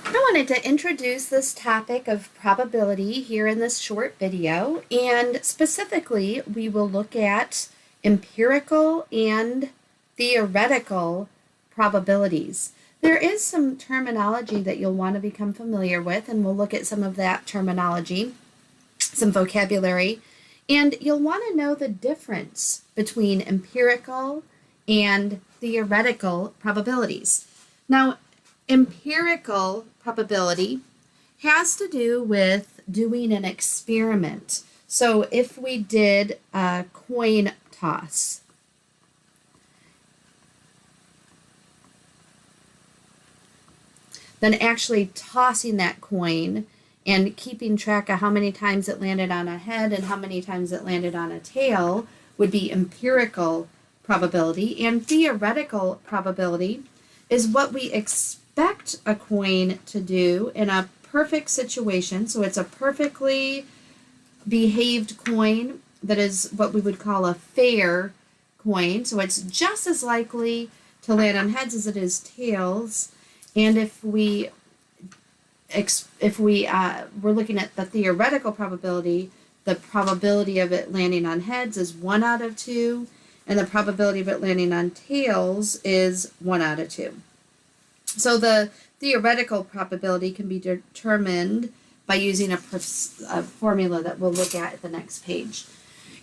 I wanted to introduce this topic of probability here in this short video, and specifically, we will look at empirical and theoretical probabilities. There is some terminology that you'll want to become familiar with, and we'll look at some of that terminology, some vocabulary, and you'll want to know the difference between empirical and theoretical probabilities. Now, empirical probability has to do with doing an experiment. So if we did a coin toss, then actually tossing that coin and keeping track of how many times it landed on a head and how many times it landed on a tail would be empirical probability. And theoretical probability is what we expect a coin to do in a perfect situation. So it's a perfectly behaved coin that is what we would call a fair coin. So it's just as likely to land on heads as it is tails. And if we're looking at the theoretical probability, the probability of it landing on heads is 1 out of 2, and the probability of it landing on tails is 1 out of 2. So the theoretical probability can be determined by using a formula that we'll look at the next page.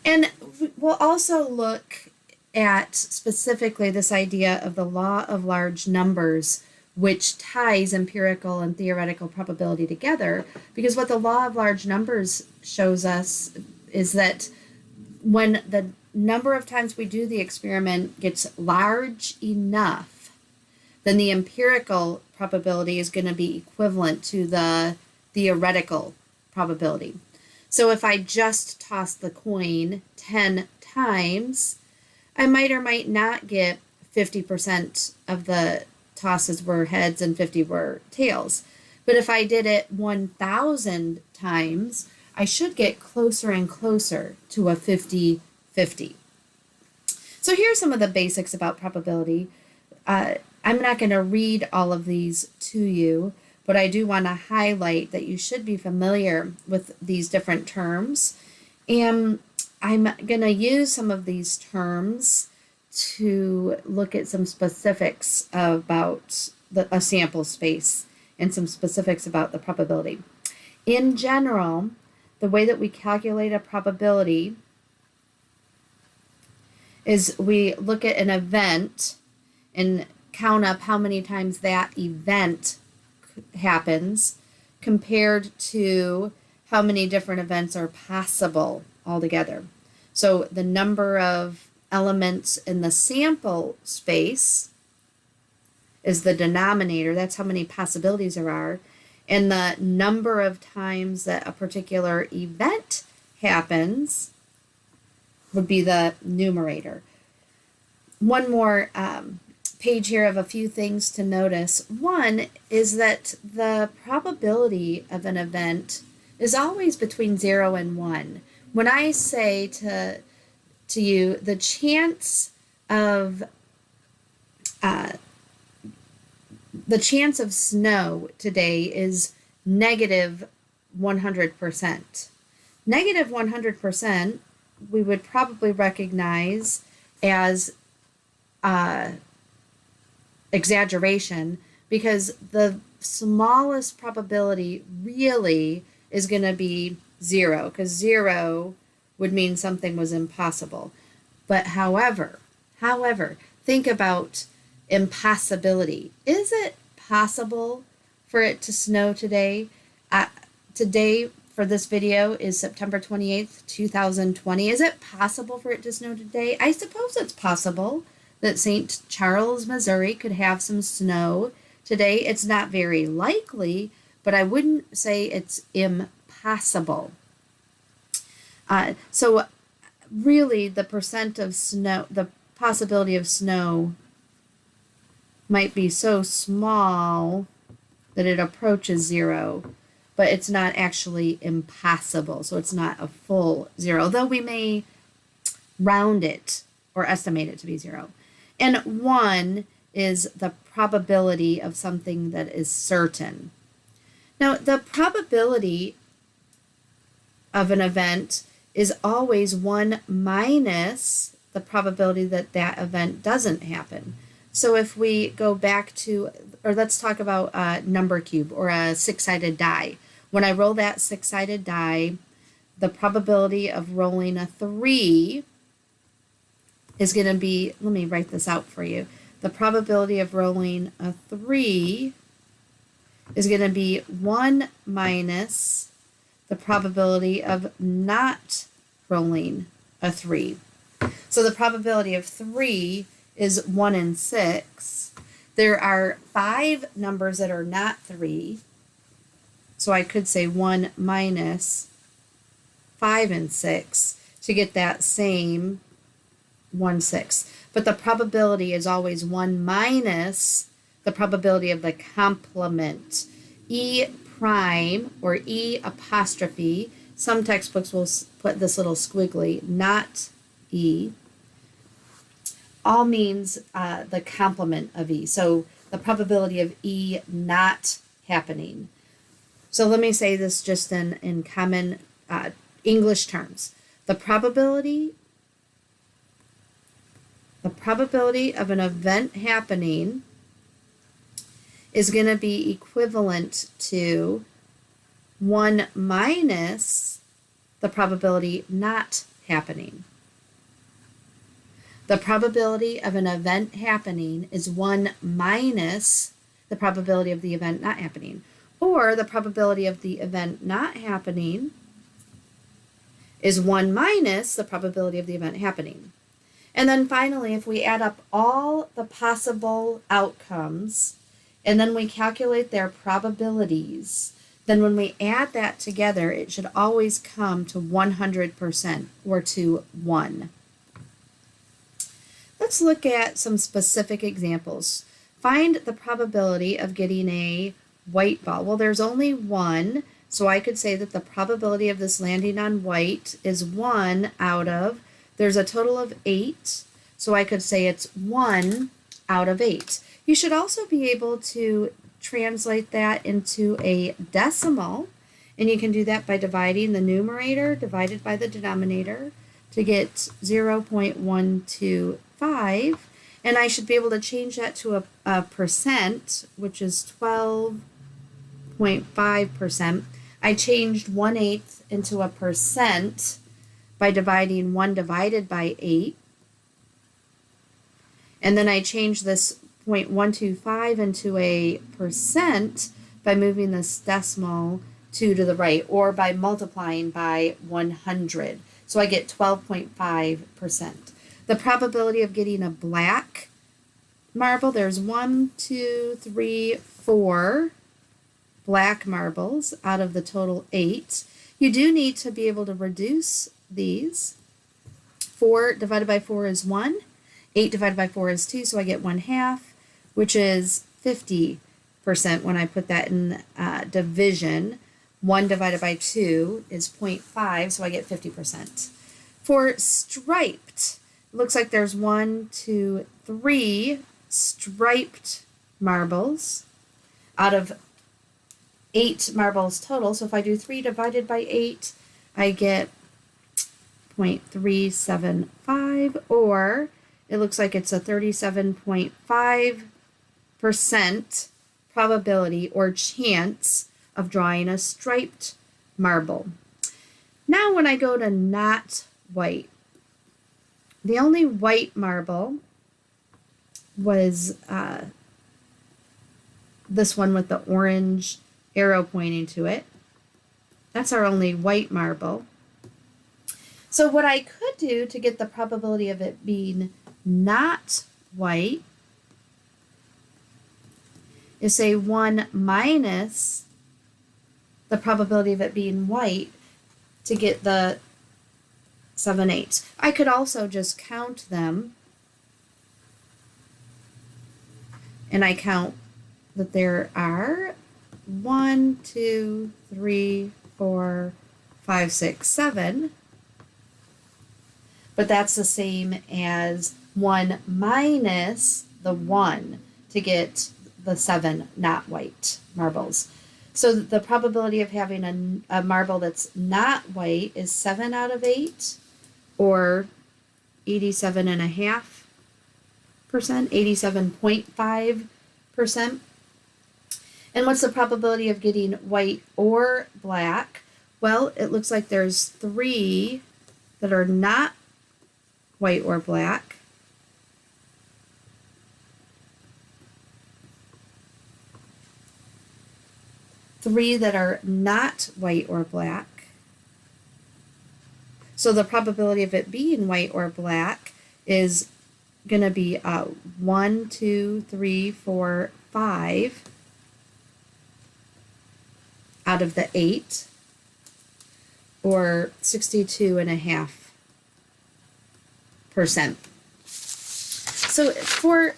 And we'll also look at specifically this idea of the law of large numbers, which ties empirical and theoretical probability together, because what the law of large numbers shows us is that when the number of times we do the experiment gets large enough, then the empirical probability is going to be equivalent to the theoretical probability. So if I just toss the coin 10 times, I might or might not get 50% of the tosses were heads and 50 were tails. But if I did it 1,000 times, I should get closer and closer to a 50-50. So here's some of the basics about probability. I'm not going to read all of these to you, but I do want to highlight that you should be familiar with these different terms. And I'm going to use some of these terms to look at some specifics about a sample space and some specifics about the probability. In general, the way that we calculate a probability is we look at an event and count up how many times that event happens compared to how many different events are possible altogether. So the number of elements in the sample space is the denominator. That's how many possibilities there are. And the number of times that a particular event happens would be the numerator. One more page here of a few things to notice. One is that the probability of an event is always between 0 and 1. When I say to you, the chance of snow today is negative 100%. Negative 100% we would probably recognize as exaggeration, because the smallest probability really is going to be 0, because 0 would mean something was impossible. But however, think about impossibility. Is it possible for it to snow today? Today, for this video, is September 28th, 2020. Is it possible for it to snow today? I suppose it's possible that St. Charles, Missouri could have some snow today. It's not very likely, but I wouldn't say it's impossible. So really the percent of snow, the possibility of snow might be so small that it approaches 0, but it's not actually impossible. So it's not a full 0, though we may round it or estimate it to be 0. And 1 is the probability of something that is certain. Now, the probability of an event is always 1 minus the probability that that event doesn't happen. So if we go back to, or let's talk about a number cube or a 6-sided die. When I roll that 6-sided die, the probability of rolling a 3 is going to be, let me write this out for you. The probability of rolling a 3 is going to be 1 minus the probability of not rolling a 3. So the probability of 3 is 1 in 6. There are 5 numbers that are not 3. So I could say 1 minus 5 in 6 to get that same 1/6. But the probability is always 1 minus the probability of the complement. E prime or E apostrophe, some textbooks will put this little squiggly, not E, all means the complement of E. So the probability of E not happening. So let me say this just in common English terms. The probability of an event happening is going to be equivalent to 1 minus the probability not happening. The probability of an event happening is 1 minus the probability of the event not happening. Or the probability of the event not happening is 1 minus the probability of the event happening. And then finally, if we add up all the possible outcomes and then we calculate their probabilities, then when we add that together, it should always come to 100% or to 1. Let's look at some specific examples. Find the probability of getting a white ball. Well, there's only one, so I could say that the probability of this landing on white is 1 out of, there's a total of 8, so I could say it's 1 out of 8. You should also be able to translate that into a decimal, and you can do that by dividing the numerator divided by the denominator to get 0.125, and I should be able to change that to a percent, which is 12.5%. I changed 1/8 into a percent by dividing 1 divided by 8. And then I changed this 0.125 into a percent by moving this decimal 2 to the right, or by multiplying by 100. So I get 12.5%. The probability of getting a black marble, there's 1, 2, 3, 4 black marbles out of the total 8. You do need to be able to reduce these. 4 divided by 4 is 1. 8 divided by 4 is 2, so I get 1/2, which is 50% when I put that in division. 1 divided by 2 is 0.5, so I get 50%. For striped, it looks like there's 1, 2, 3 striped marbles out of 8 marbles total. So if I do 3 divided by 8, I get 0.375, or it looks like it's a 37.5% probability or chance of drawing a striped marble. Now when I go to not white, the only white marble was this one with the orange arrow pointing to it. That's our only white marble. So what I could do to get the probability of it being not white is say 1 minus the probability of it being white to get the 7/8. I could also just count them, and I count that there are 1, 2, 3, 4, 5, 6, 7. But that's the same as 1 minus the 1 to get the 7 not white marbles. So the probability of having a marble that's not white is 7 out of 8, or 87.5%, 87.5%. And what's the probability of getting white or black? Well, it looks like there's 3 that are not white or black. Three that are not white or black. So the probability of it being white or black is going to be 1, 2, 3, 4, 5 out of the 8, or 62.5%. So for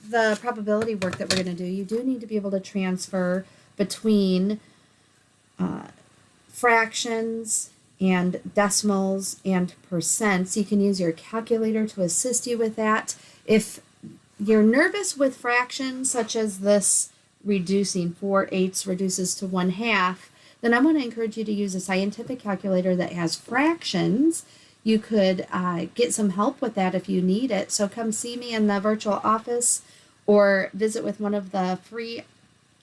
the probability work that we're going to do, you do need to be able to transfer between fractions and decimals and percents. You can use your calculator to assist you with that. If you're nervous with fractions, such as this reducing 4/8 reduces to 1/2, then I want to encourage you to use a scientific calculator that has fractions. You could get some help with that if you need it. So come see me in the virtual office or visit with one of the free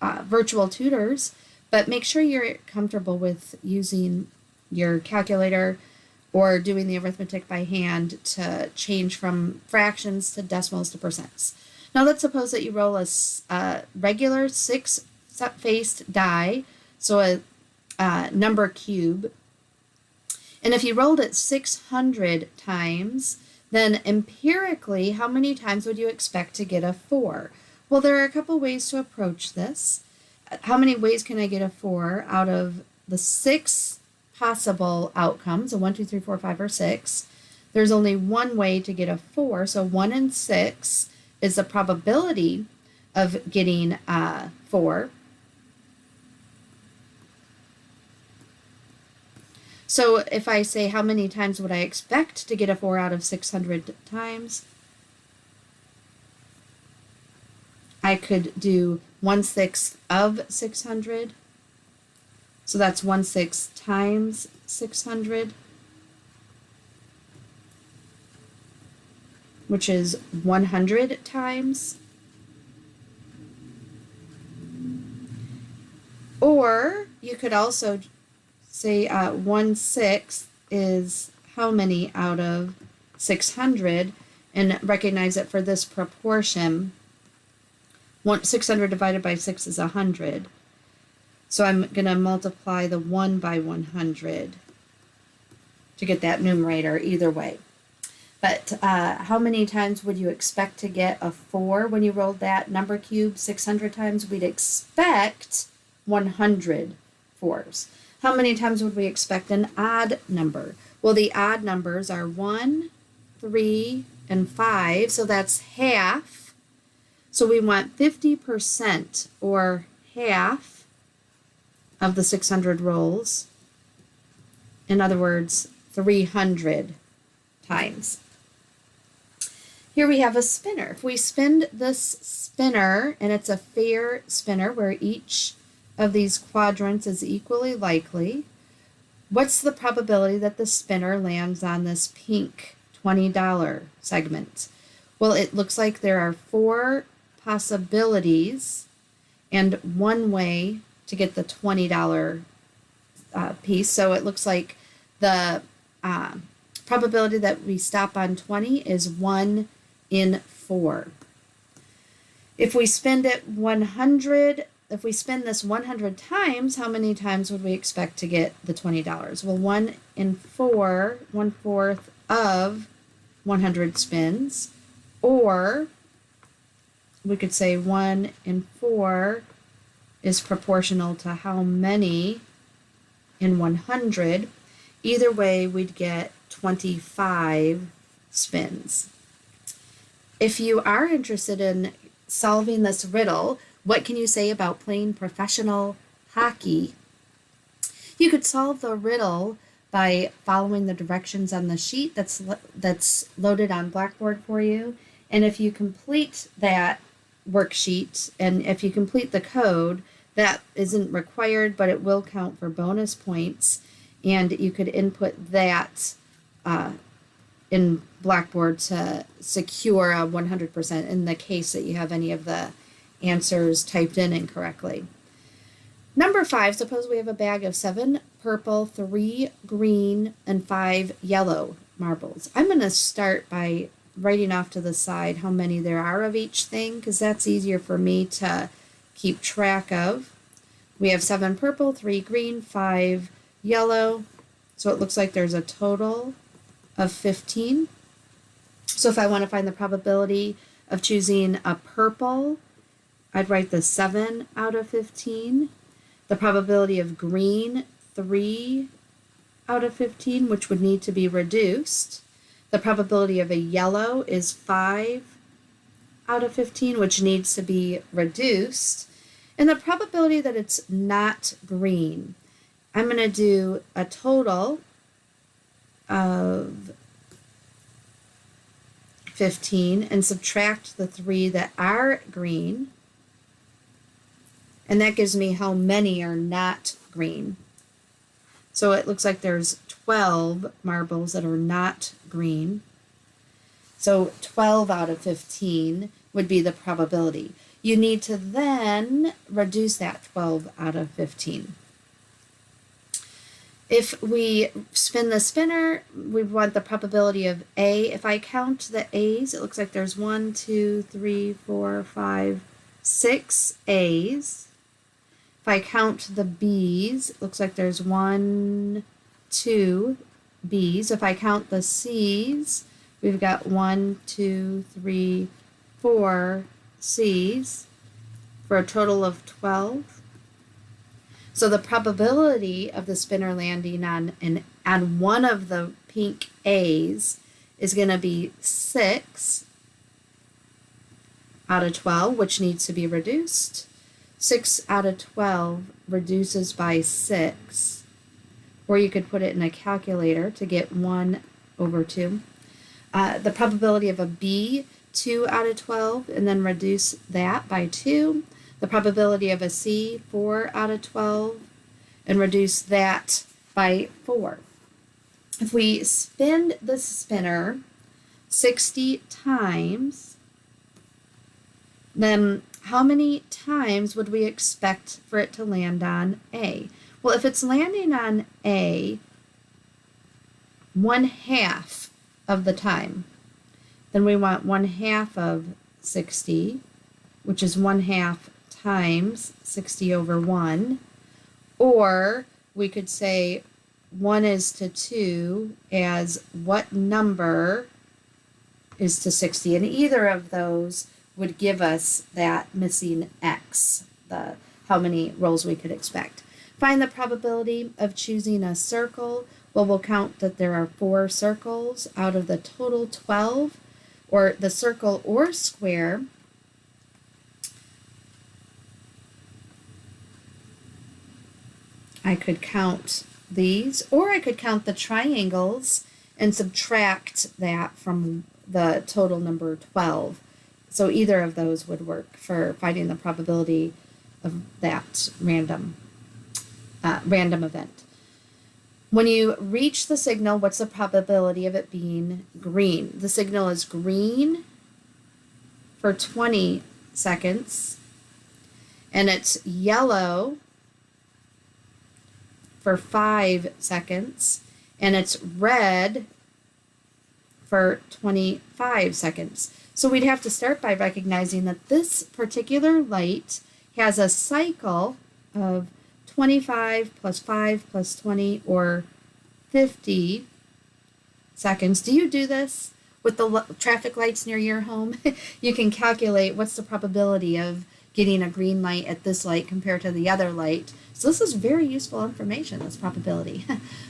virtual tutors. But make sure you're comfortable with using your calculator or doing the arithmetic by hand to change from fractions to decimals to percents. Now let's suppose that you roll a regular 6-faced die, so a number cube. And if you rolled it 600 times, then empirically, how many times would you expect to get a 4? Well, there are a couple ways to approach this. How many ways can I get a 4 out of the 6 possible outcomes, a 1, 2, 3, 4, 5, or 6? There's only one way to get a 4, so 1 in 6 is the probability of getting 4. So if I say how many times would I expect to get a 4 out of 600 times, I could do 1/6 of 600. So that's 1/6 times 600, which is 100 times. Or you could also say 1/6 is how many out of 600, and recognize that for this proportion, 600 divided by 6 is 100. So I'm going to multiply the 1 by 100 to get that numerator either way. But how many times would you expect to get a 4 when you rolled that number cube 600 times? We'd expect 100 4s. How many times would we expect an odd number? Well, the odd numbers are 1, 3, and 5, so that's half. So we want 50%, or half of the 600 rolls. In other words, 300 times. Here we have a spinner. If we spin this spinner, and it's a fair spinner where each of these quadrants is equally likely, what's the probability that the spinner lands on this pink $20 segment? Well, it looks like there are 4 possibilities and one way to get the $20 piece. So it looks like the probability that we stop on 20 is 1 in 4. If we spend it 100, if we spend this 100 times, how many times would we expect to get the $20? Well, 1 in 4, 1/4 of 100 spins, or we could say 1 in 4 is proportional to how many in 100. Either way, we'd get 25 spins. If you are interested in solving this riddle, what can you say about playing professional hockey? You could solve the riddle by following the directions on the sheet that's loaded on Blackboard for you. And if you complete that worksheet, and if you complete the code, that isn't required, but it will count for bonus points, and you could input that in Blackboard to secure a 100% in the case that you have any of the answers typed in incorrectly. Number 5, suppose we have a bag of 7 purple, 3 green, and 5 yellow marbles. I'm going to start by writing off to the side how many there are of each thing, because that's easier for me to keep track of. We have 7 purple, 3 green, 5 yellow, so it looks like there's a total of 15. So if I want to find the probability of choosing a purple, I'd write the 7 out of 15. The probability of green, 3 out of 15, which would need to be reduced. The probability of a yellow is 5 out of 15, which needs to be reduced. And the probability that it's not green, I'm going to do a total of 15 and subtract the 3 that are green. And that gives me how many are not green. So it looks like there's 12 marbles that are not green. So 12 out of 15 would be the probability. You need to then reduce that 12 out of 15. If we spin the spinner, we want the probability of A. If I count the A's, it looks like there's 1, 2, 3, 4, 5, 6 A's. If I count the B's, it looks like there's 1, 2 B's. If I count the C's, we've got 1, 2, 3, 4 C's for a total of 12. So the probability of the spinner landing on one of the pink A's is going to be 6 out of 12, which needs to be reduced. 6 out of 12 reduces by 6, or you could put it in a calculator to get 1 over 2. The probability of a B, 2 out of 12, and then reduce that by 2. The probability of a C, 4 out of 12, and reduce that by 4. If we spin the spinner 60 times, then how many times would we expect for it to land on A? Well, if it's landing on A 1/2 of the time, then we want 1/2 of 60, which is 1/2 times 60 over 1. Or we could say 1 is to 2 as what number is to 60. And either of those would give us that missing X, how many rolls we could expect. Find the probability of choosing a circle. Well, we'll count that there are 4 circles out of the total 12, or the circle or square. I could count these, or I could count the triangles and subtract that from the total number 12. So either of those would work for finding the probability of that random event. When you reach the signal, what's the probability of it being green? The signal is green for 20 seconds, and it's yellow for 5 seconds, and it's red for 25 seconds. So we'd have to start by recognizing that this particular light has a cycle of 25 plus 5 plus 20, or 50 seconds. Do you do this with the traffic lights near your home? You can calculate what's the probability of getting a green light at this light compared to the other light. So this is very useful information, this probability.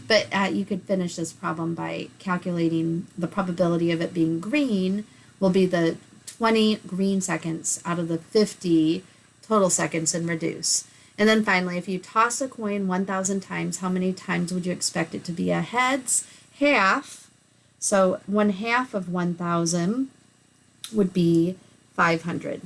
But you could finish this problem by calculating the probability of it being green will be the 20 green seconds out of the 50 total seconds, and reduce. And then finally, if you toss a coin 1,000 times, how many times would you expect it to be a heads? Half. So 1/2 of 1,000 would be 500.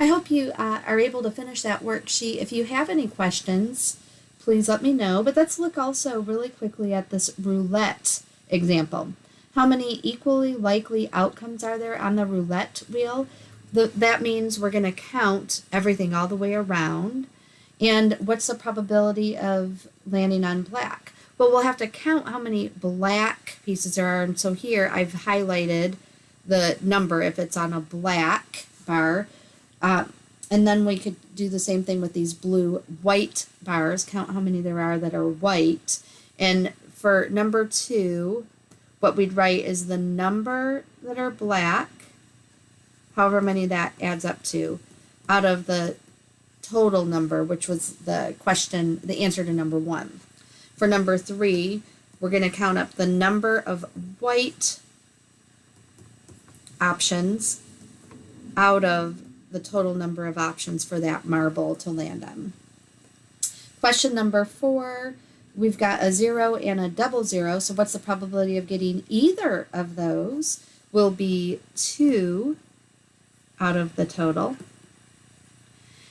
I hope you are able to finish that worksheet. If you have any questions, please let me know. But let's look also really quickly at this roulette example. How many equally likely outcomes are there on the roulette wheel? That means we're going to count everything all the way around. And what's the probability of landing on black? Well, we'll have to count how many black pieces there are. And so here I've highlighted the number if it's on a black bar. And then we could do the same thing with these blue-white bars, count how many there are that are white. And for number 2, what we'd write is the number that are black, however many that adds up to, out of the total number, which was the question, the answer to number 1. For number 3, we're going to count up the number of white options out of the total number of options for that marble to land on. Question number 4, we've got a 0 and a double 0, so what's the probability of getting either of those? Will be 2 out of the total.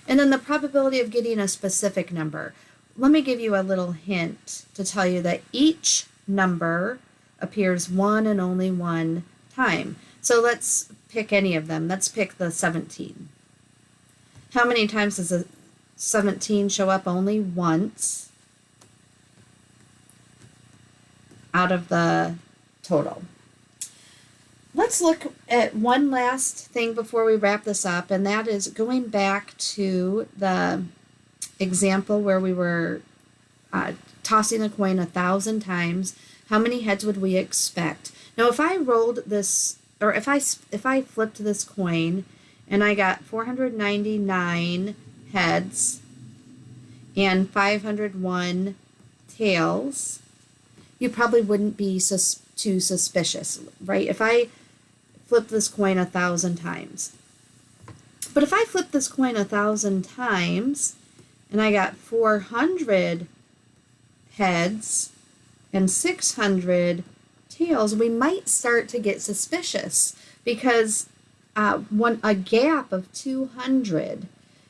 And then the probability of getting a specific number. Let me give you a little hint to tell you that each number appears one and only one time. So let's pick any of them. Let's pick the 17. How many times does a 17 show up? Only once out of the total. Let's look at one last thing before we wrap this up, and that is going back to the example where we were tossing a coin 1,000 times. How many heads would we expect? Now, if I rolled this, or if I flipped this coin and I got 499 heads and 501 tails, you probably wouldn't be too suspicious, right? If I flip this coin 1,000 times. But if I flip this coin 1,000 times and I got 400 heads and 600 tails, we might start to get suspicious because a gap of 200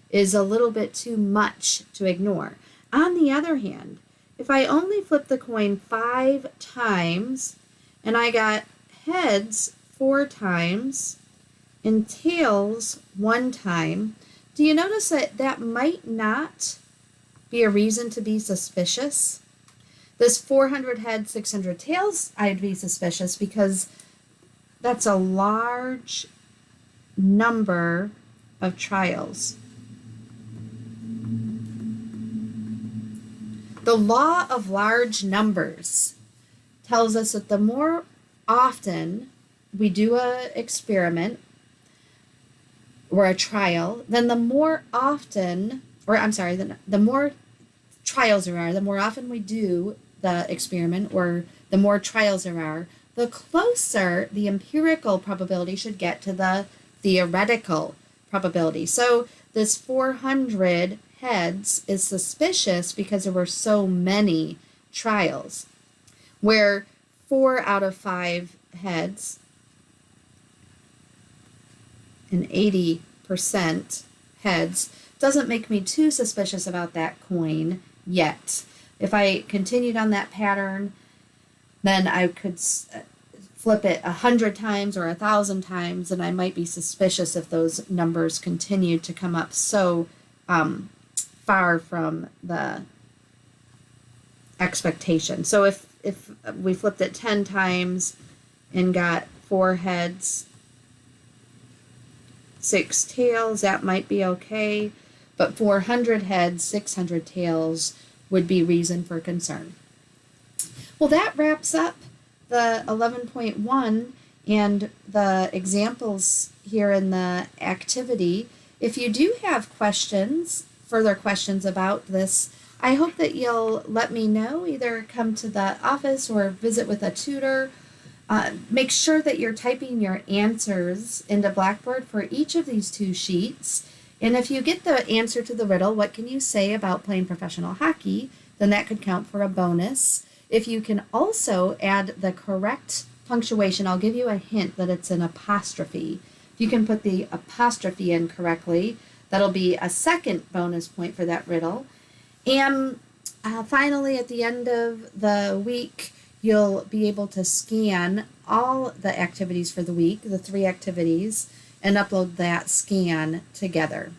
is a little bit too much to ignore. On the other hand, if I only flip the coin 5 times and I got heads 4 times and tails 1 time, do you notice that that might not be a reason to be suspicious? This 400 heads, 600 tails, I'd be suspicious because that's a large number of trials. The law of large numbers tells us that the more often we do an experiment or a trial, then the more often, or I'm sorry, the more trials there are, the more often we do the experiment or the more trials there are, the closer the empirical probability should get to the theoretical probability. So this 400 heads is suspicious because there were so many trials, where 4 out of 5 heads and 80% heads doesn't make me too suspicious about that coin yet. If I continued on that pattern, then I could flip it 100 times or 1,000 times, and I might be suspicious if those numbers continue to come up so far from the expectation. So if we flipped it 10 times and got 4 heads, 6 tails, that might be okay, but 400 heads, 600 tails would be reason for concern. Well, that wraps up the 11.1 and the examples here in the activity. If you do have questions, further questions about this, I hope that you'll let me know, either come to the office or visit with a tutor. Make sure that you're typing your answers into Blackboard for each of these 2 sheets. And if you get the answer to the riddle, what can you say about playing professional hockey, then that could count for a bonus. If you can also add the correct punctuation, I'll give you a hint that it's an apostrophe. If you can put the apostrophe in correctly, That'll be a second bonus point for that riddle. And finally, at the end of the week, you'll be able to scan all the activities for the week, the 3 activities, and upload that scan together.